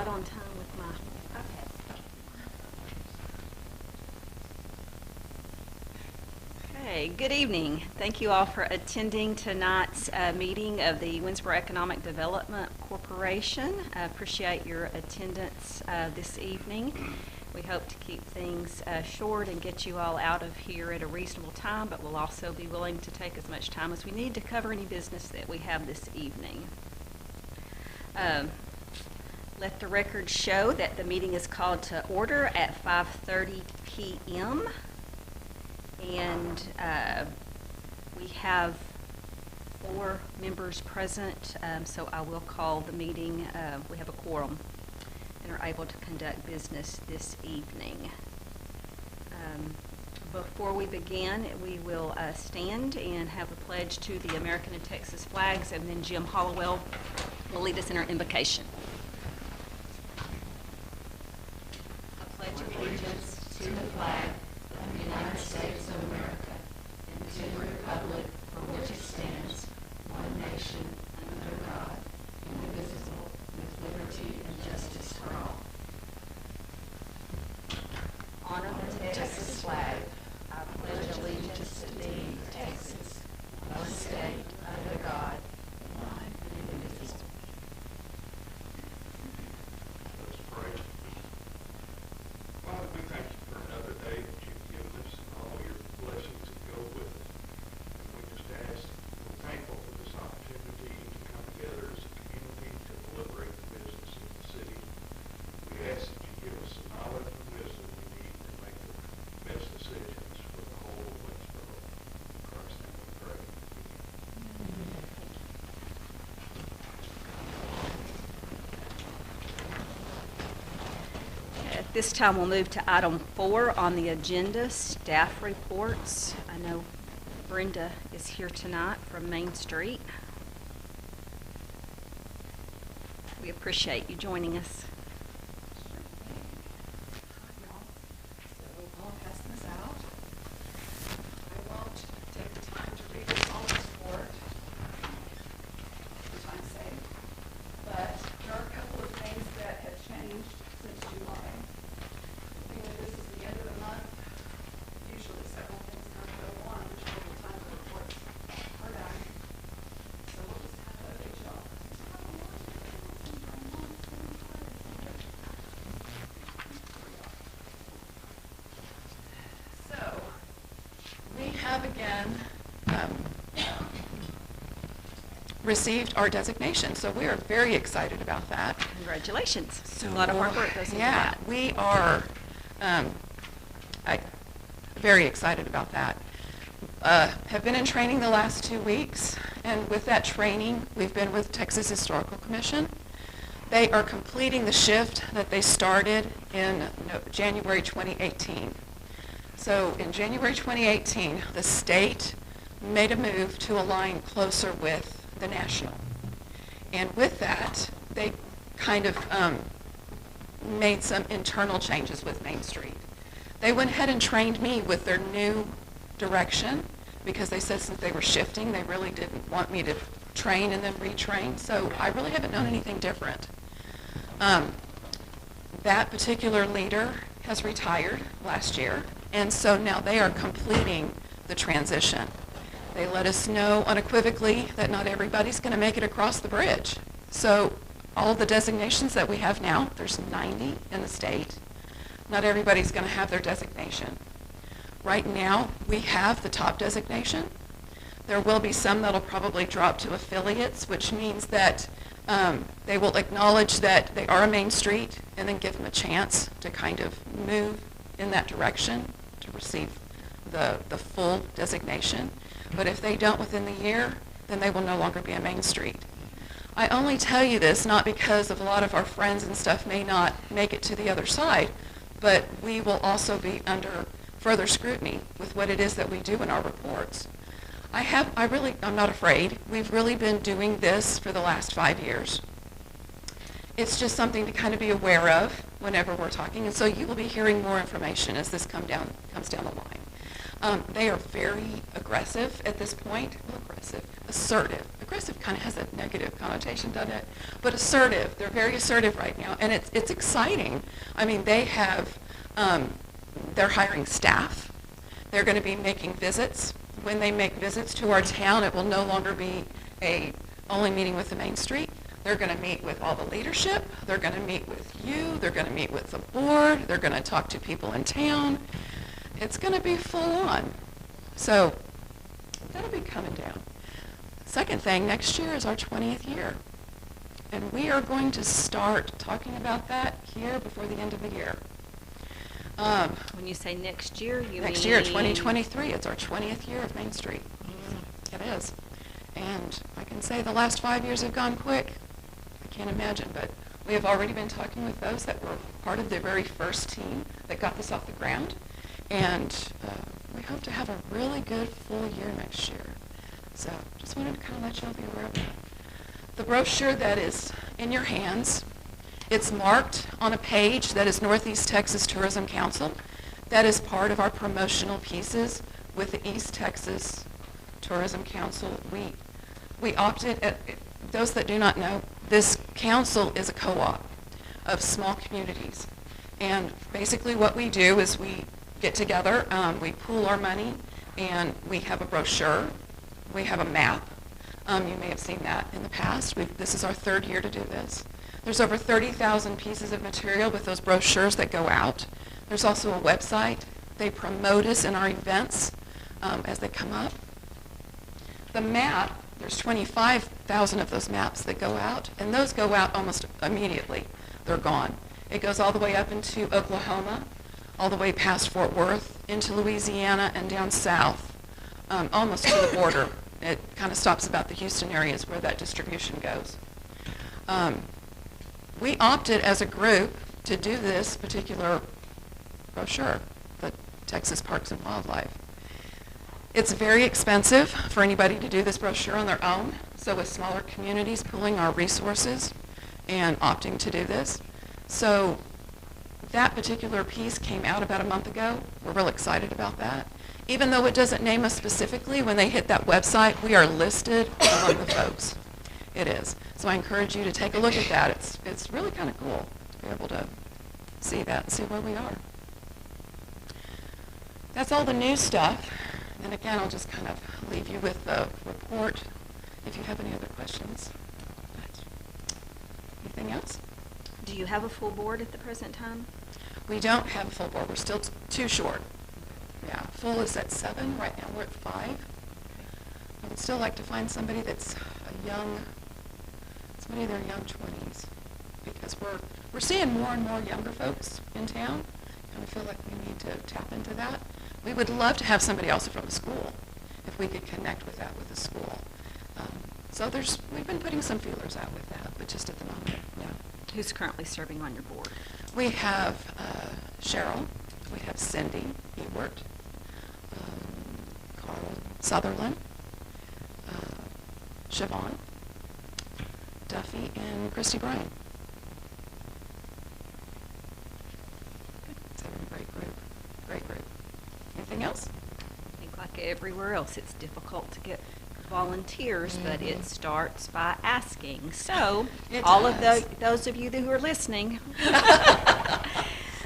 right on time with my iPad. Okay, good evening. Thank you all for attending tonight's meeting of the Winnsboro Economic Development Corporation. I appreciate your attendance this evening. We hope to keep things short and get you all out of here at a reasonable time, but we'll also be willing to take as much time as we need to cover any business that we have this evening. Let the record show that the meeting is called to order at 5:30 p.m. And we have 4 members present, so I will call the meeting. We have a quorum and are able to conduct business this evening. Before we begin, we will stand and have a pledge to the American and Texas flags, and then Jim Hollowell will lead us in our invocation. I pledge allegiance to the flag of the United States of America and to the republic for which it stands, one nation, under God, indivisible, with liberty and justice for all. Honor the Texas flag. I pledge allegiance to thee, Texas, one state, under God, one and indivisible. Let's pray. Father, we thank you for another day that you've given us and all your blessings that go with it. And we just ask, we're thankful for this opportunity to come together as a community to deliberate the business of the city. We ask that you give us the knowledge and wisdom we need to make the best decisions for the whole of Winnsboro. In Christ's name we pray. At this time, we'll move to item 4 on the agenda, staff reports. I know Brenda is here tonight from Main Street. We appreciate you joining us. So I'll pass this out. I won't take the time to read this all report for time's sake, but there are a couple of things that have changed since July. Being that this is the end of the month, usually several things kind of go on, which by the time the reports are done. So we'll just have to update y'all. So, we have again received our designation, so we are very excited about that. Congratulations. So, A lot of hard work goes into yeah, that. we are very excited about that. Have been in training the last 2 weeks, and with that training, we've been with Texas Historical Commission. They are completing the shift that they started in January 2018. So in January 2018, the state made a move to align closer with the national. And with that, they kind of made some internal changes with Main Street. They went ahead and trained me with their new direction because they said since they were shifting, they really didn't want me to train and then retrain. So I really haven't known anything different. That particular leader has retired last year, and so now they are completing the transition. They let us know unequivocally that not everybody's going to make it across the bridge. So all the designations that we have now, there's 90 in the state. Not everybody's going to have their designation. Right now, we have the top designation. There will be some that'll probably drop to affiliates, which means that they will acknowledge that they are a Main Street and then give them a chance to kind of move in that direction to receive the full designation. But if they don't within the year, then they will no longer be a Main Street. I only tell you this not because of a lot of our friends and stuff may not make it to the other side, but we will also be under further scrutiny with what it is that we do in our reports. I'm not afraid. We've really been doing this for the last 5 years. It's just something to kind of be aware of whenever we're talking, and so you will be hearing more information as this comes down the line. They are very aggressive at this point. Well, assertive. Aggressive kind of has a negative connotation, doesn't it? But assertive. They're very assertive right now, and it's exciting. I mean, they're hiring staff. They're going to be making visits. When they make visits to our town, it will no longer be only meeting with the Main Street. They're going to meet with all the leadership. They're going to meet with you. They're going to meet with the board. They're going to talk to people in town. It's going to be full on. So that'll be coming down. Second thing, next year is our 20th year. And we are going to start talking about that here before the end of the year. When you say next year, you mean? Next year, 2023. It's our 20th year of Main Street. It is. And I can say the last 5 years have gone quick. I can't imagine, but we have already been talking with those that were part of the very first team that got this off the ground. And we hope to have a really good full year next year. So just wanted to kind of let you all be aware of that. The brochure that is in your hands, it's marked on a page that is Northeast Texas Tourism Council. That is part of our promotional pieces with the East Texas Tourism Council. We opted at, those that do not know, this council is a co-op of small communities. And basically what we do is we get together, we pool our money, and we have a brochure. We have a map. You may have seen that in the past. This is our third year to do this. There's over 30,000 pieces of material with those brochures that go out. There's also a website. They promote us in our events as they come up. The map, there's 25,000 of those maps that go out, and those go out almost immediately. They're gone. It goes all the way up into Oklahoma, all the way past Fort Worth, into Louisiana, and down south, almost to the border. It kind of stops about the Houston areas where that distribution goes. We opted as a group to do this particular brochure, the Texas Parks and Wildlife. It's very expensive for anybody to do this brochure on their own, so with smaller communities pooling our resources and opting to do this. So that particular piece came out about a month ago. We're real excited about that. Even though it doesn't name us specifically, when they hit that website, we are listed among the folks. It is. So I encourage you to take a look at that. It's really kind of cool to be able to see that and see where we are. That's all the new stuff. And again, I'll just kind of leave you with the report if you have any other questions. Anything else? Do you have a full board at the present time? We don't have a full board. We're still too short. Yeah, full is at 7. Right now we're at 5. I would still like to find somebody that's somebody in their young 20s, because we're seeing more and more younger folks in town, and I feel like we need to tap into that. We would love to have somebody also from the school, if we could connect with that with the school. So we've been putting some feelers out with that, but just at the moment, no. Who's currently serving on your board? We have Cheryl, we have Cindy Ewert, Carl Sutherland, Siobhan Duffy, and Christy Bryan. It's a great group. Great group. Anything else? I think like everywhere else, it's difficult to get volunteers, but it starts by asking. So, all of those of you who are listening,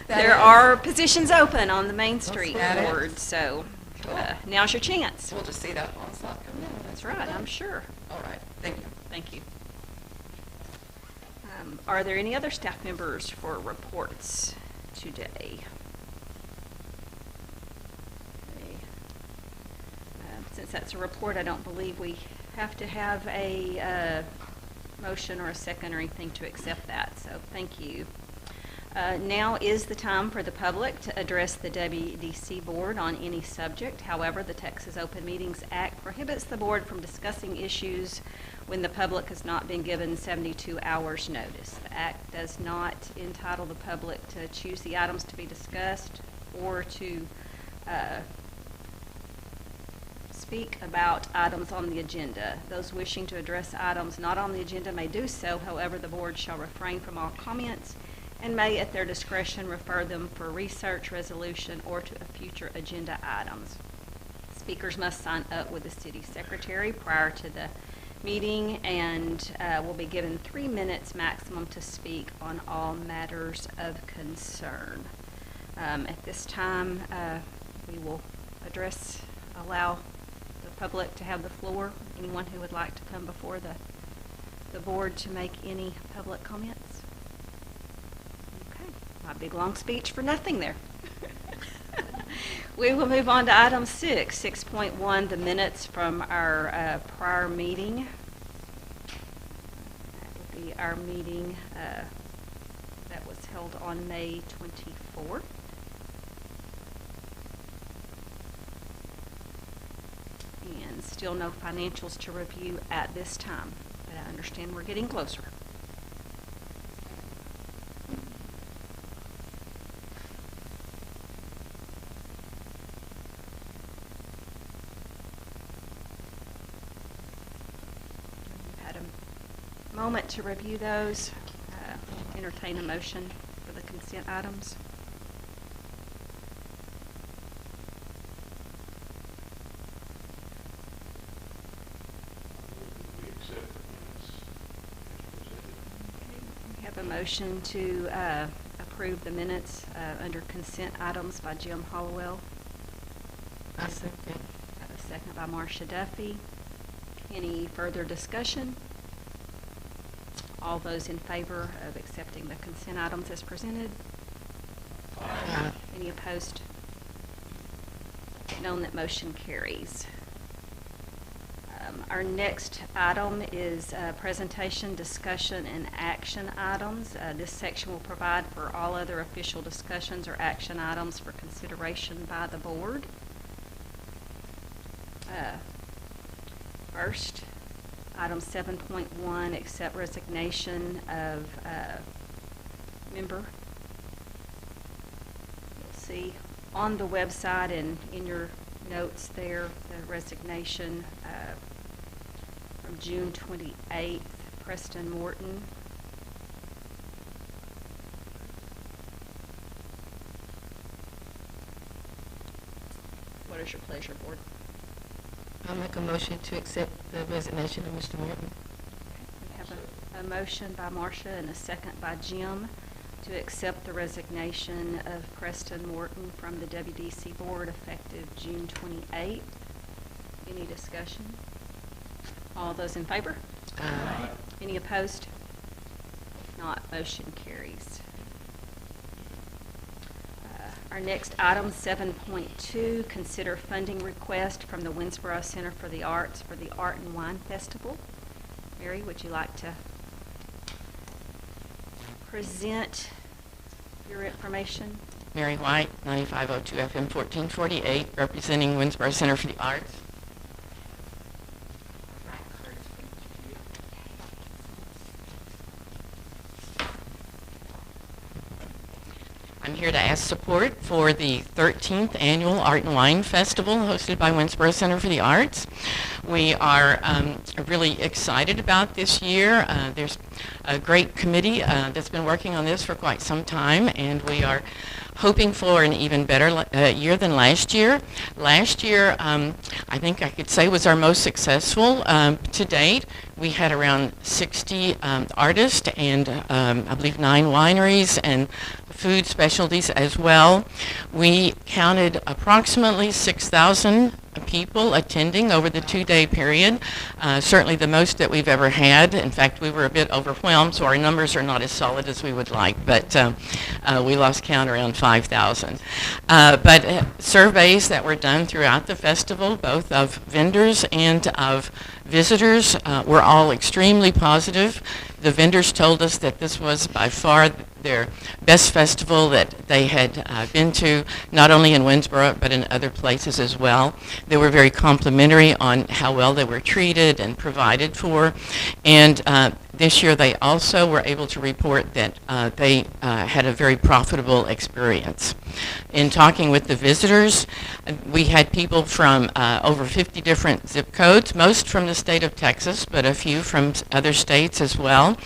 there are positions open on the Main Street board, so cool. Now's your chance. We'll just see that onslaught coming in. That's right, I'm sure. All right, thank you. Thank you. Are there any other staff members for reports today? Since that's a report, I don't believe we have to have a motion or a second or anything to accept that, so thank you. Now is the time for the public to address the WEDC board on any subject. However, the Texas Open Meetings Act prohibits the board from discussing issues when the public has not been given 72 hours notice. The act does not entitle the public to choose the items to be discussed or to speak about items on the agenda. Those wishing to address items not on the agenda may do so. However, the board shall refrain from all comments and may, at their discretion, refer them for research, resolution, or to future agenda items. speakers must sign up with the city secretary prior to the meeting and will be given 3 minutes maximum to speak on all matters of concern. At this time, we will allow the public to have the floor. Anyone who would like to come before the board to make any public comments? Okay, my big long speech for nothing there. We will move on to item 6.1, the minutes from our prior meeting. That will be our meeting that was held on May 24th. And still no financials to review at this time, but I understand we're getting closer. We've had a moment to review those. Entertain a motion for the consent items. We accept the minutes as presented. We have a motion to approve the minutes under consent items by Jim Hollowell. I second. I have a second by Marcia Duffy. Any further discussion? All those in favor of accepting the consent items as presented? Aye. Any opposed? Known that motion carries. Our next item is presentation, discussion, and action items. This section will provide for all other official discussions or action items for consideration by the board. First, item 7.1, accept resignation of member. You'll see on the website and in your notes there the resignation from June 28th, Preston Morton. What is your pleasure, board? I'll make a motion to accept the resignation of Mr. Morton. We have a motion by Marcia and a second by Jim to accept the resignation of Preston Morton from the WDC board effective June 28th. Any discussion? All those in favor? Aye. Any opposed? If not, motion carries. Our next item, 7.2, consider funding request from the Winnsboro Center for the Arts for the Art and Wine Festival. Mary, would you like to present your information? Mary White, 9502 FM 1448, representing Winnsboro Center for the Arts. I'm here to ask support for the 13th Annual Art and Wine Festival hosted by Winnsboro Center for the Arts. We are really excited about this year. There's a great committee that's been working on this for quite some time, and we are hoping for an even better year than last year. Last year, I think I could say was our most successful to date. We had around 60 artists and I believe 9 wineries and food specialties as well. We counted approximately 6,000 people attending over the 2-day period, certainly the most that we've ever had. In fact, we were a bit overwhelmed, so our numbers are not as solid as we would like, but we lost count around 5,000. But surveys that were done throughout the festival, both of vendors and of visitors, were all extremely positive. The vendors told us that this was by far their best festival that they had been to, not only in Winnsboro, but in other places as well. They were very complimentary on how well they were treated and provided for. And this year they also were able to report that they had a very profitable experience. In talking with the visitors, we had people from over 50 different zip codes, most from the state of Texas, but a few from other states as well.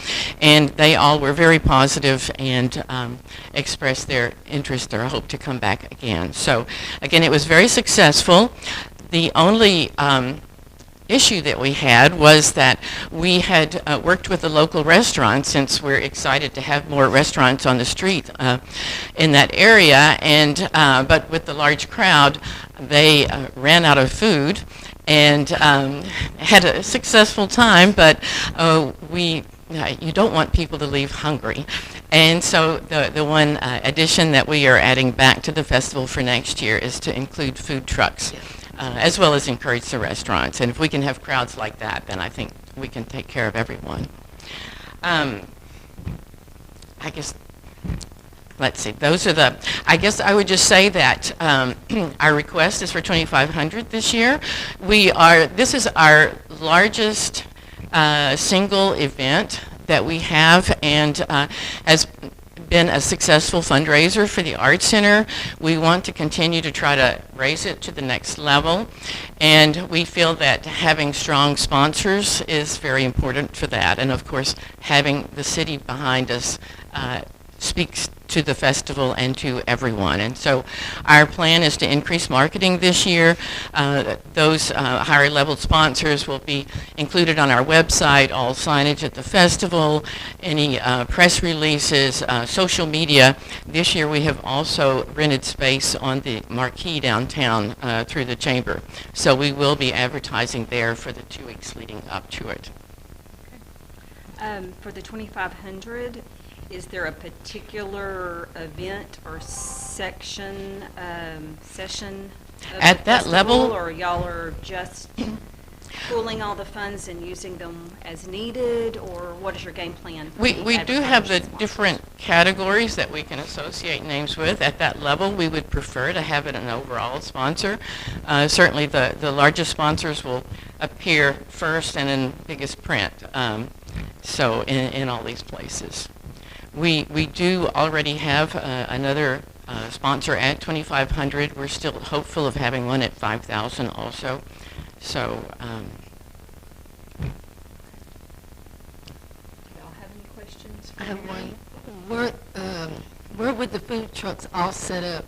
And they all were very positive and expressed their interest or hope to come back again. So again, it was very successful. The only issue that we had was that we had worked with the local restaurants, since we're excited to have more restaurants on the street in that area, and but with the large crowd, they ran out of food and had a successful time, but you don't want people to leave hungry. And so the one addition that we are adding back to the festival for next year is to include food trucks, as well as encourage the restaurants. And if we can have crowds like that, then I think we can take care of everyone. I guess, let's see, those are the, I guess I would just say that our request is for $2,500 this year. This is our largest single event that we have, and has been a successful fundraiser for the Arts Center. We want to continue to try to raise it to the next level, and we feel that having strong sponsors is very important for that, and of course having the city behind us speaks to the festival and to everyone. And so our plan is to increase marketing this year. Those higher level sponsors will be included on our website, all signage at the festival, any press releases, social media. This year we have also rented space on the marquee downtown through the chamber. So we will be advertising there for the 2 weeks leading up to it. For the 2,500, is there a particular event or session of At the that festival, level, or y'all are just pooling all the funds and using them as needed, or what is your game plan? For we the do have the advertising different categories that we can associate names with. At that level, we would prefer to have it an overall sponsor. Certainly the largest sponsors will appear first and in biggest print, so in all these places. We do already have another sponsor at 2,500. We're still hopeful of having one at 5,000 also. So, Do y'all have any questions? I have one. Where would the food trucks all set up?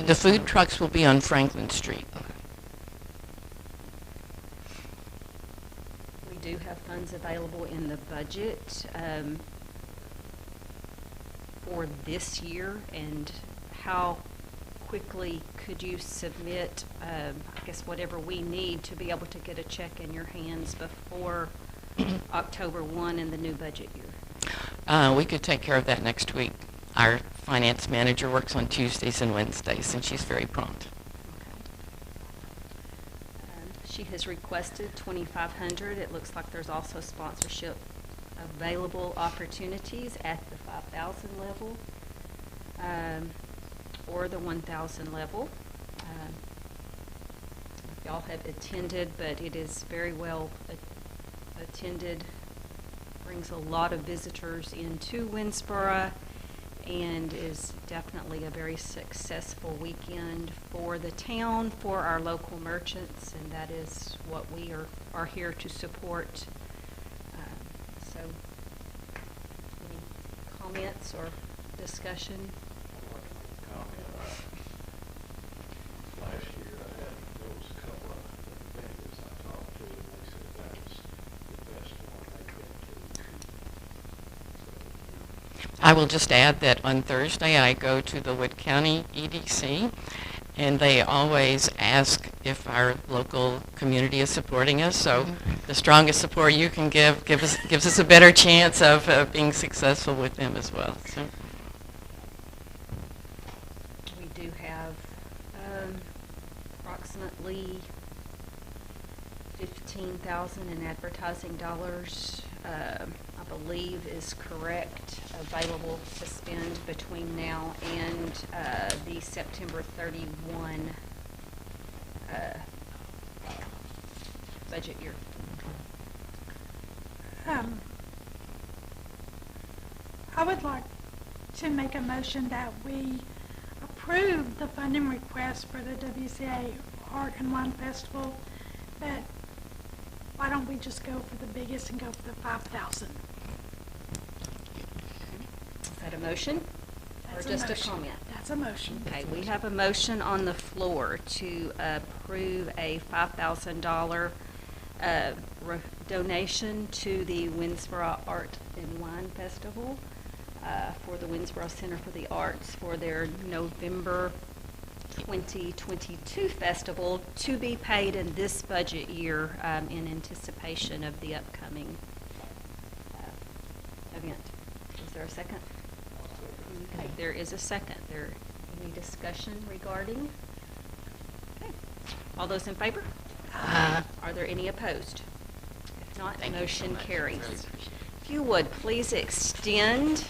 the food trucks will be on Franklin Street. We do have funds available in the budget for this year, and how quickly could you submit, I guess, whatever we need to be able to get a check in your hands before October 1 in the new budget year? We could take care of that next week. Our finance manager works on Tuesdays and Wednesdays, and she's very prompt. She has requested 2,500. It looks like there's also sponsorship available opportunities at the 5,000 level or the 1,000 level. Y'all have attended, but it is very well attended. Brings a lot of visitors into Winnsboro, and is definitely a very successful weekend for the town, for our local merchants, and that is what we are here to support. So, any comments or discussion? I'd like to make a comment. Last year, there was a couple of vendors I talked to, and they said that was the best one they've been to. I will just add that on Thursday I go to the Wood County EDC, and they always ask if our local community is supporting us. So the strongest support you can gives us a better chance of being successful with them as well. So. We do have approximately $15,000 in advertising dollars, I believe is correct, available to spend between now and the September 31 budget year. I would like to make a motion that we approve the funding request for the WCA Art and Wine Festival, but why don't we just go for the biggest and go for the 5,000? Is that a motion? Or That's a just a motion. comment? That's a motion. Okay, we have a motion on the floor to approve a $5,000 donation to the Winnsboro Art and Wine Festival for the Winnsboro Center for the Arts for their November 2022 festival, to be paid in this budget year in anticipation of the upcoming event. Is there a second? Okay, there is a second. There any discussion regarding? Okay. All those in favor? Are there any opposed? If not, Thank you so motion much. carries. Really appreciate it. If you would, please extend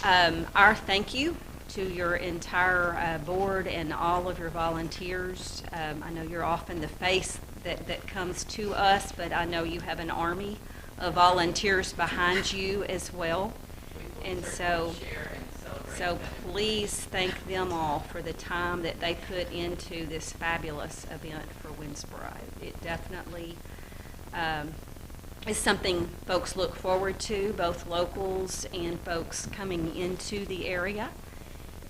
our thank you to your entire board and all of your volunteers. I know you're often the face that comes to us, but I know you have an army of volunteers behind you as well. And so please thank them all for the time that they put into this fabulous event for Winnsboro. It definitely is something folks look forward to, both locals and folks coming into the area.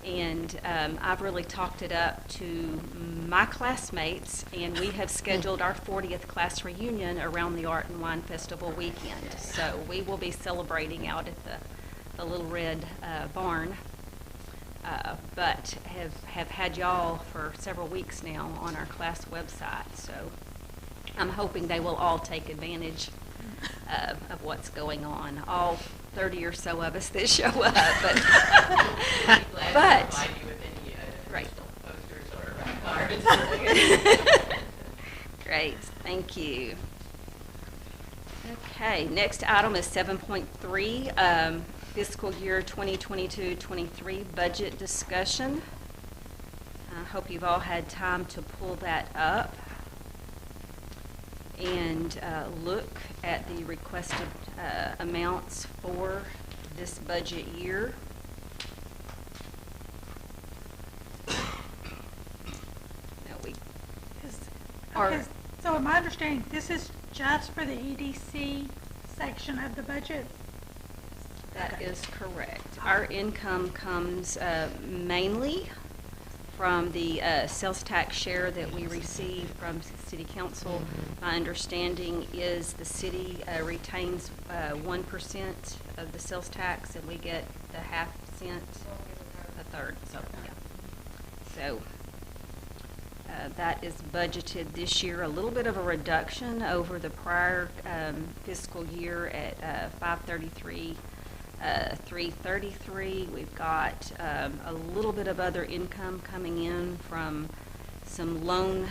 And I've really talked it up to my classmates, and we have scheduled our 40th class reunion around the Art and Wine Festival weekend. So we will be celebrating out at the Little Red Barn, but have had y'all for several weeks now on our class website. So I'm hoping they will all take advantage of what's going on. All 30 or so of us that show up, but right. Great, thank you. Okay, next item is 7.3, fiscal year 2022-23 budget discussion. I hope you've all had time to pull that up and look at the requested amounts for this budget year. Now we are. Okay, so am I understanding this is just for the EDC section of the budget? That is correct. Our income comes mainly from the sales tax share that we receive from City Council. My understanding is the city retains 1% of the sales tax, and we get the half cent, a third. So, yeah. So that is budgeted this year, a little bit of a reduction over the prior fiscal year at 533. 333. We've got a little bit of other income coming in from some loan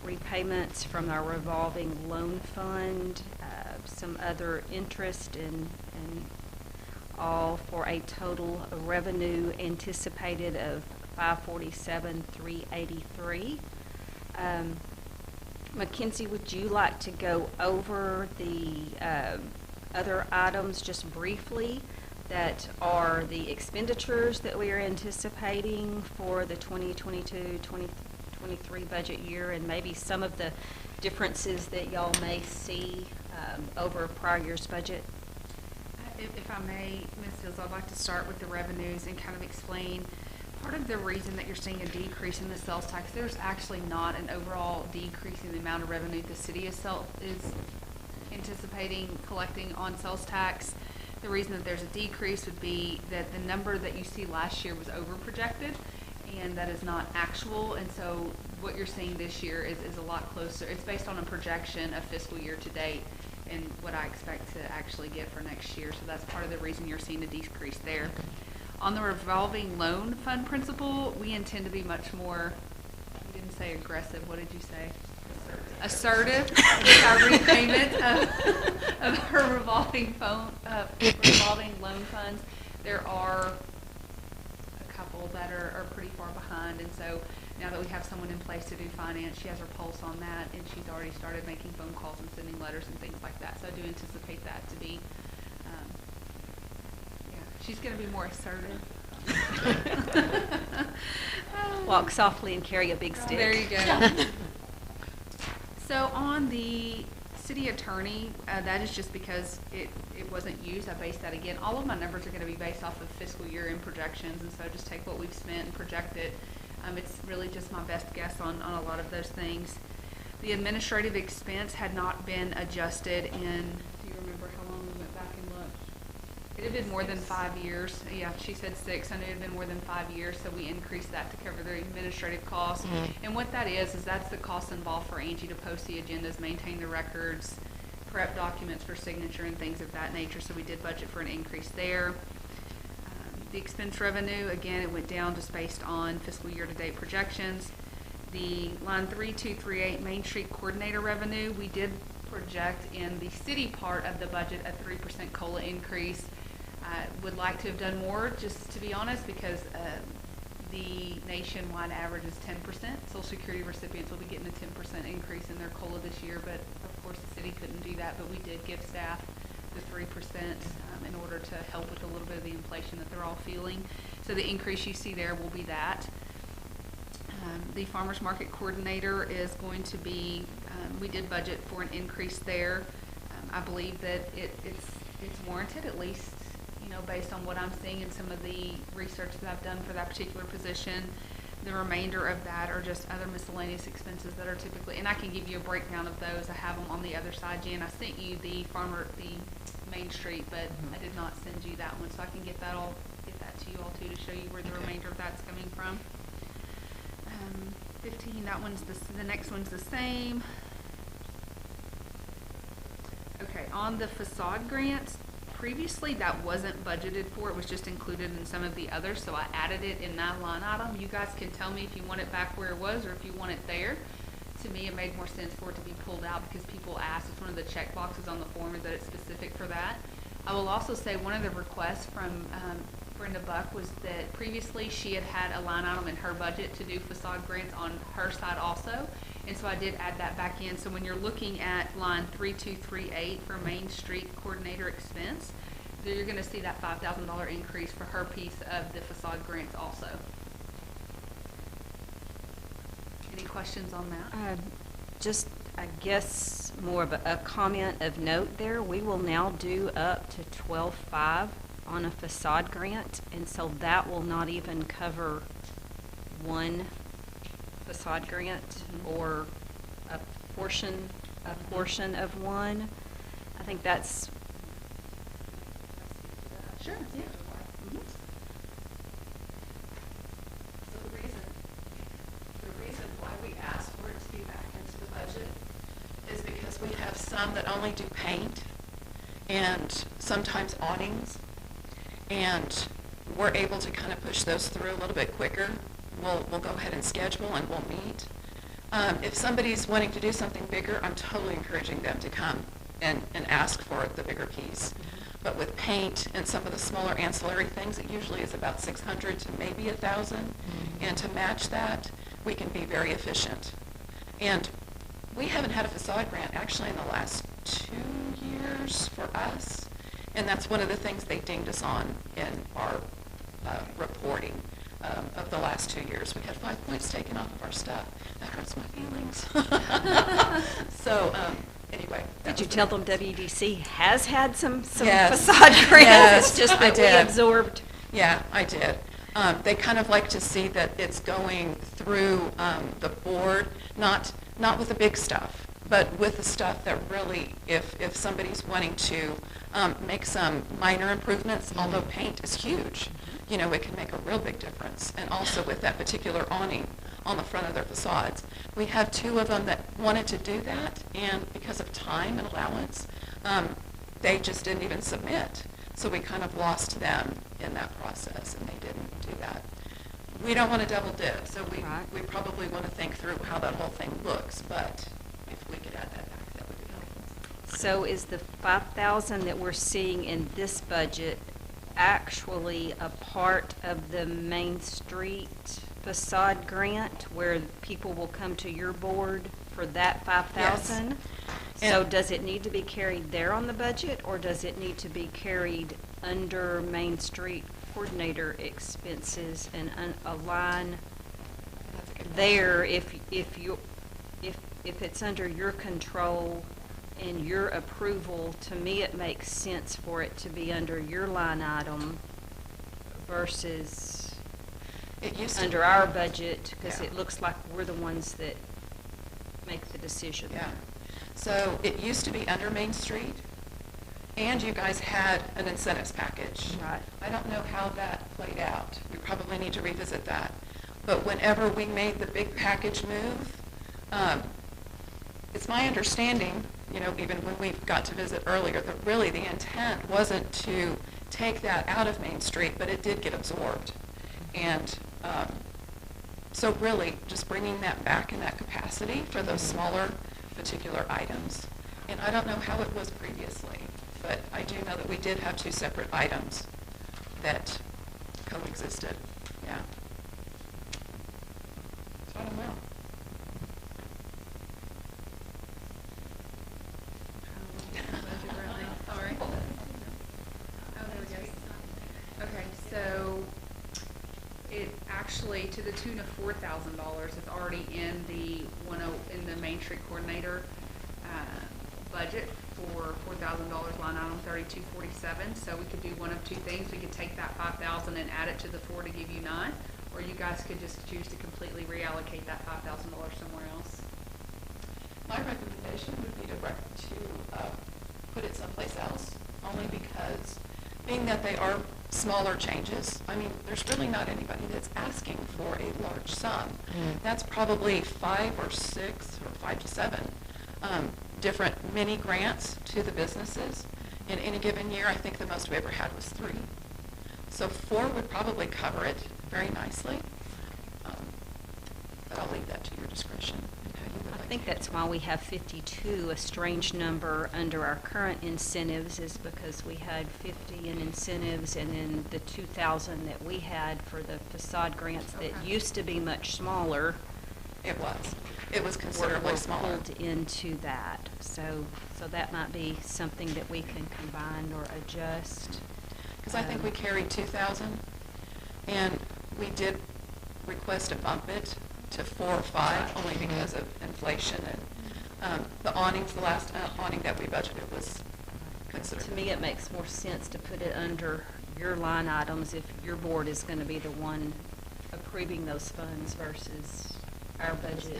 repayments from our revolving loan fund, some other interest, and all for a total revenue anticipated of $547,383. Mackenzie, would you like to go over the other items just briefly that are the expenditures that we are anticipating for the 2022-2023 budget year, and maybe some of the differences that y'all may see over prior year's budget? If I may, Ms. Hills, I'd like to start with the revenues and kind of explain part of the reason that you're seeing a decrease in the sales tax. There's actually not an overall decrease in the amount of revenue the city is anticipating collecting on sales tax. The reason that there's a decrease would be that the number that you see last year was over projected, and that is not actual. And so what you're seeing this year is a lot closer. It's based on a projection of fiscal year to date and what I expect to actually get for next year. So that's part of the reason you're seeing a decrease there. On the revolving loan fund principal, we intend to be much more, you didn't say aggressive, what did you say? Assertive with our repayment of her revolving loan funds. There are a couple that are pretty far behind, and so now that we have someone in place to do finance, she has her pulse on that, and she's already started making phone calls and sending letters and things like that. So I do anticipate that to be, she's going to be more assertive. Walk softly and carry a big stick. There you go. So on the city attorney, that is just because it wasn't used. I based that again. All of my numbers are going to be based off of fiscal year end projections, and so just take what we've spent and project it. It's really just my best guess on a lot of those things. The administrative expense had not been adjusted in, do you remember how long we went back and looked? It had been more than 5 years. Yeah, she said 6. I knew it had been more than 5 years, so we increased that to cover the administrative costs. And what that is that's the cost involved for Angie to post the agendas, maintain the records, prep documents for signature and things of that nature. So we did budget for an increase there. The expense revenue, again, it went down just based on fiscal year-to-date projections. The line 3238 Main Street Coordinator revenue, we did project in the city part of the budget a 3% COLA increase. I would like to have done more, just to be honest, because the nationwide average is 10%. Social Security recipients will be getting a 10% increase in their COLA this year, but of course the city couldn't do that, but we did give staff the 3% in order to help with a little bit of the inflation that they're all feeling. So the increase you see there will be that. The farmers market coordinator is going to be, we did budget for an increase there. I believe that it's warranted, at least, you know, based on what I'm seeing in some of the research that I've done for that particular position. The remainder of that are just other miscellaneous expenses that are typically, and I can give you a breakdown of those. I have them on the other side, Jen. I sent you the Main Street, but I did not send you that one, so I can get that to you all too, to show you where the remainder of that's coming from. 15, that one's the next one's the same. Okay, on the facade grants, previously that wasn't budgeted for, it was just included in some of the others, so I added it in that line item. You guys can tell me if you want it back where it was or if you want it there. To me, it made more sense for it to be pulled out because people asked. It's one of the check boxes on the form is that it's specific for that. I will also say one of the requests from Brenda Buck was that previously she had a line item in her budget to do facade grants on her side also, and so I did add that back in. So when you're looking at line 3238 for Main Street Coordinator expense, then you're going to see that $5,000 increase for her piece of the facade grants also. Any questions on that? Just, I guess, more of a comment of note there. We will now do up to 12.5 on a facade grant, and so that will not even cover one facade grant or a portion of one. I think that's Sure, yeah. So the reason why we asked for it to be back into the budget is because we have some that only do paint and sometimes awnings, and we're able to kind of push those through a little bit quicker. We'll go ahead and schedule and we'll meet. If somebody's wanting to do something bigger, I'm totally encouraging them to come and ask for the bigger piece. But with paint and some of the smaller ancillary things, it usually is about 600 to maybe 1,000. And to match that, we can be very efficient. And we haven't had a facade grant actually in the last 2 years for us. And that's one of the things they dinged us on in our reporting of the last 2 years. We had 5 points taken off of our stuff. That hurts my feelings. So anyway. Did you tell them WDC has had some Yes. facade grants? Yes, It's just I that we did. absorbed. Yeah, I did. They kind of like to see that it's going through the board, not with the big stuff, but with the stuff that really, if somebody's wanting to make some minor improvements, although paint is huge, you know, it can make a real big difference. And also with that particular awning on the front of their facades. We have 2 of them that wanted to do that, and because of time and allowance, they just didn't even submit. So we kind of lost them in that process, and they didn't do that. We don't want to double dip, so we probably want to think through how that whole thing looks, but if we could add that back, that would be helpful. So is the 5,000 that we're seeing in this budget actually a part of the Main Street facade grant where people will come to your board for that 5,000? Yes. So And- does it need to be carried there on the budget, or does it need to be carried under Main Street coordinator expenses and a line That's a good there if it's under your control and your approval, to me, it makes sense for it to be under your line item versus It used to under be- our budget, because Yeah. it looks like we're the ones that make the decision. Yeah. So it used to be under Main Street, and you guys had an incentives package. Right. I don't know how that played out. We probably need to revisit that. But whenever we made the big package move, it's my understanding, you know, even when we got to visit earlier, that really the intent wasn't to take that out of Main Street, but it did get absorbed. And so really, just bringing that back in that capacity for those smaller particular items. And I don't know how it was previously, but I do know that we did have two separate items that coexisted, yeah. So I don't know. Sorry. Oh, there we go. Okay, so it actually, to the tune of $4,000, is already in the in the Main Street Coordinator budget for $4,000 line item 3247. So we could do one of two things. We could take that 5,000 and add it to the 4 to give you 9, or you guys could just choose to completely reallocate that $5,000 somewhere else. My recommendation would be to put it someplace else, only because, being that they are smaller changes, I mean, there's really not anybody that's asking for a large sum. That's probably 5 or 6 or 5 to 7 different mini grants to the businesses. In any given year, I think the most we ever had was 3. So 4 would probably cover it very nicely. But I'll leave that to your discretion and how you would I like think to that's why we have 52, a strange number under our current incentives, is because we had 50 in incentives, and then the 2,000 that we had for the facade grants that Okay. used to be much smaller. It was. It was were considerably smaller. pulled into that. So that might be something that we can combine or adjust. Because I think we carried 2,000, and we did request to bump it to 4 or 5, only because of inflation. And the awnings, the last awning that we budgeted was To considerable. me, it makes more sense to put it under your line items if your board is going to be the one approving those funds versus our budget,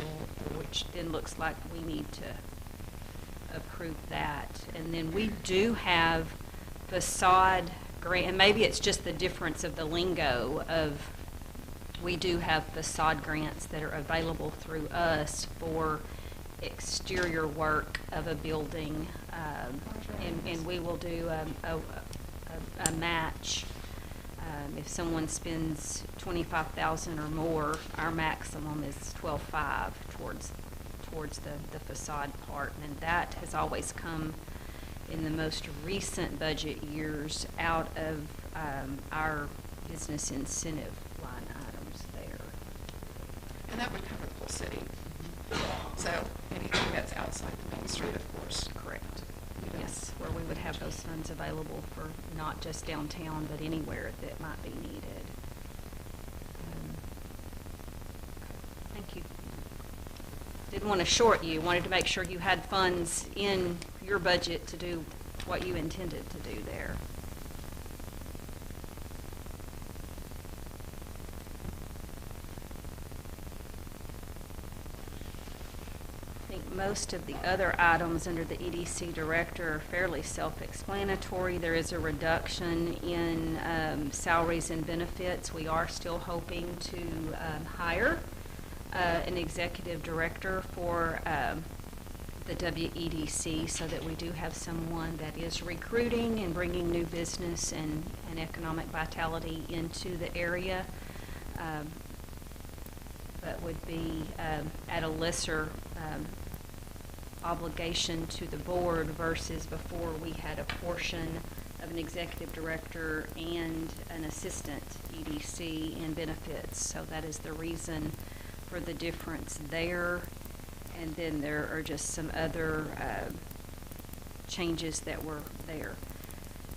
which then looks like we need to approve that. And then we do have facade grant, and maybe it's just the difference of the lingo of, we do have facade grants that are available through us for exterior work of a building, and we will do a match. If someone spends $25,000 or more, our maximum is $12,500 towards the facade part, and that has always come in the most recent budget years out of our business incentive line items there. And that would cover the whole city. So anything that's outside the Main Street, of course. Correct. you know. Yes, where we would have those funds available for not just downtown, but anywhere that might be needed. Thank you. Didn't want to short you, wanted to make sure you had funds in your budget to do what you intended to do there. I think most of the other items under the EDC director are fairly self-explanatory. There is a reduction in salaries and benefits. We are still hoping to hire an executive director for the WEDC, so that we do have someone that is recruiting and bringing new business and economic vitality into the area, but would be at a lesser obligation to the board versus before we had a portion of an executive director and an assistant EDC and benefits. So that is the reason for the difference there. And then there are just some other changes that were there.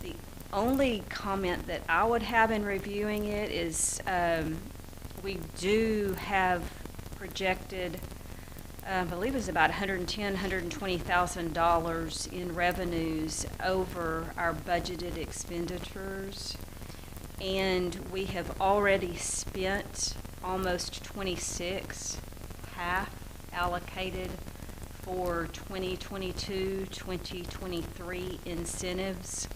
The only comment that I would have in reviewing it is we do have projected I believe it was about $120,000 in revenues over our budgeted expenditures. And we have already spent almost 26, half allocated for 2022, 2023 incentives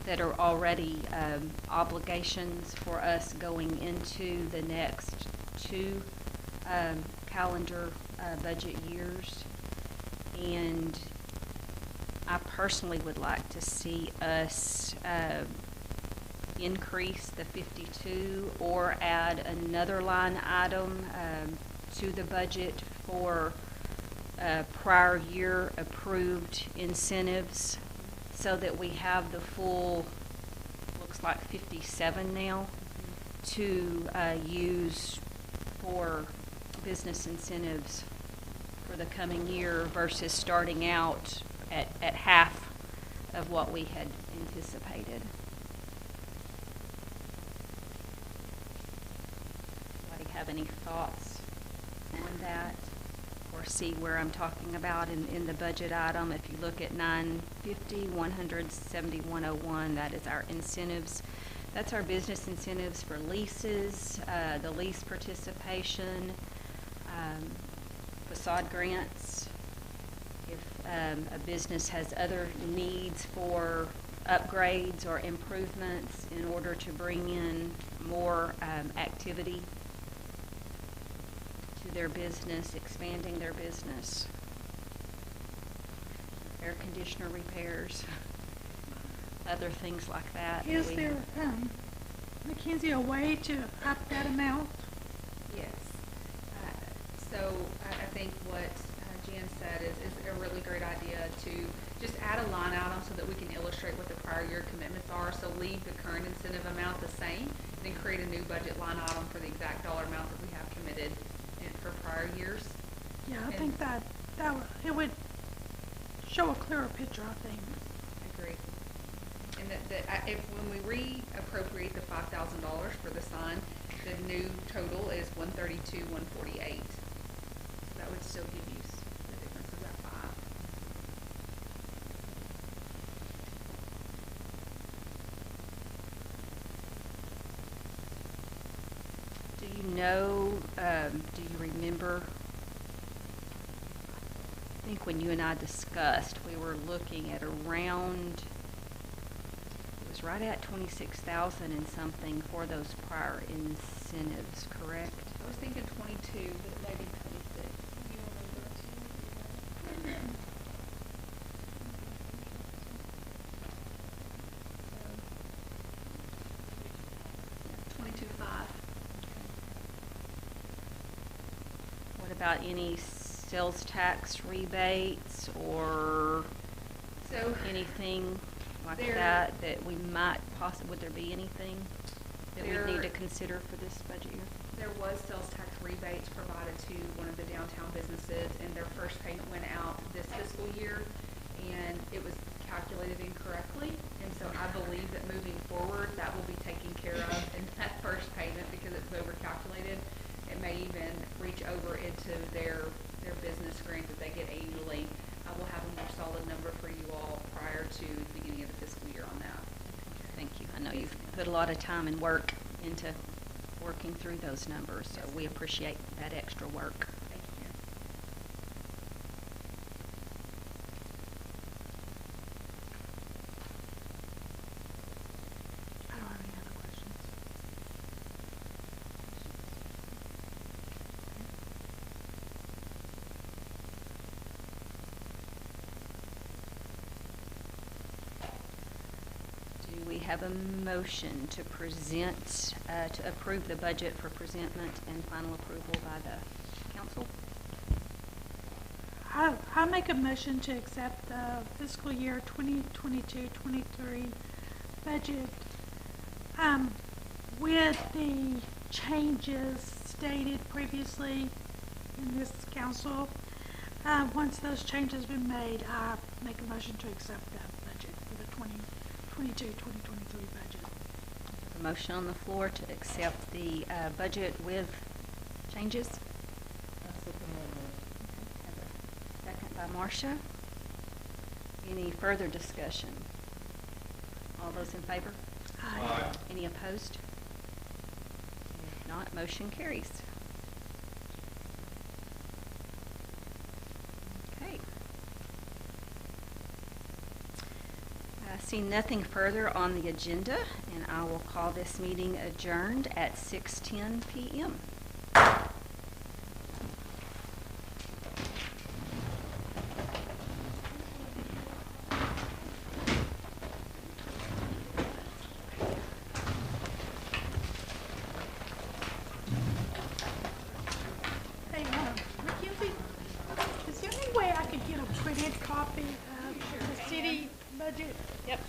that are already obligations for us going into the next two calendar budget years. And I personally would like to see us increase the 52 or add another line item to the budget for prior year approved incentives so that we have the full, looks like 57 now, to use for business incentives for the coming year versus starting out at half of what we had anticipated. Anybody have any thoughts on that? Or see where I'm talking about in the budget item? If you look at 950, 17101, that is our incentives. That's our business incentives for leases, the lease participation, facade grants. If a business has other needs for upgrades or improvements in order to bring in more activity to their business, expanding their business. Air conditioner repairs, other things like that. Is there, Mackenzie, a way to up that amount? Yes. So I think what Jan said is a really great idea to just add a line item so that we can illustrate what the prior year commitments are. So leave the current incentive amount the same, and then create a new budget line item for the exact dollar amount that we have committed for prior years. Yeah, I think that it would show a clearer picture, I think. I agree. And if when we reappropriate the $5,000 for the sign, the new total is $132,148. So that would still give you the difference of that $5. Do you know, do you remember, I think when you and I discussed, we were looking at around, it was right at 26,000 and something for those prior incentives, correct? I was thinking 22, but maybe 26. You remember? 22.5. What about any sales tax rebates or So anything like There- that we might possibly, would there be anything that we need to consider for this budget year? there was sales tax rebates provided to one of the downtown businesses, and their first payment went out this fiscal year, and it was calculated incorrectly. And so I believe that moving forward, that will be taken care of in that first payment because it was overcalculated. It may even reach over into their business grant that they get annually. We'll have a more solid number for you all prior to the beginning of the fiscal year on that. Thank you. I know you've put a lot of time and work into working through those numbers, so we appreciate that extra work. Thank you. I don't have any other questions. Do we have a motion to present, to approve the budget for presentment and final approval by the council? I make a motion to accept the fiscal year 2022-23 budget with the changes stated previously in this council. Once those changes have been made, I make a motion to accept that budget for the 2022-2023 budget. A motion on the floor to accept the budget with changes. Marcia. Any further discussion? All those in favor? Aye. Any opposed? If not, motion carries. Okay. Seeing nothing further on the agenda, and I will call this meeting adjourned at 6:10 p.m. Hey, Mackenzie, is there any way I could get a printed copy of the city budget? Yep.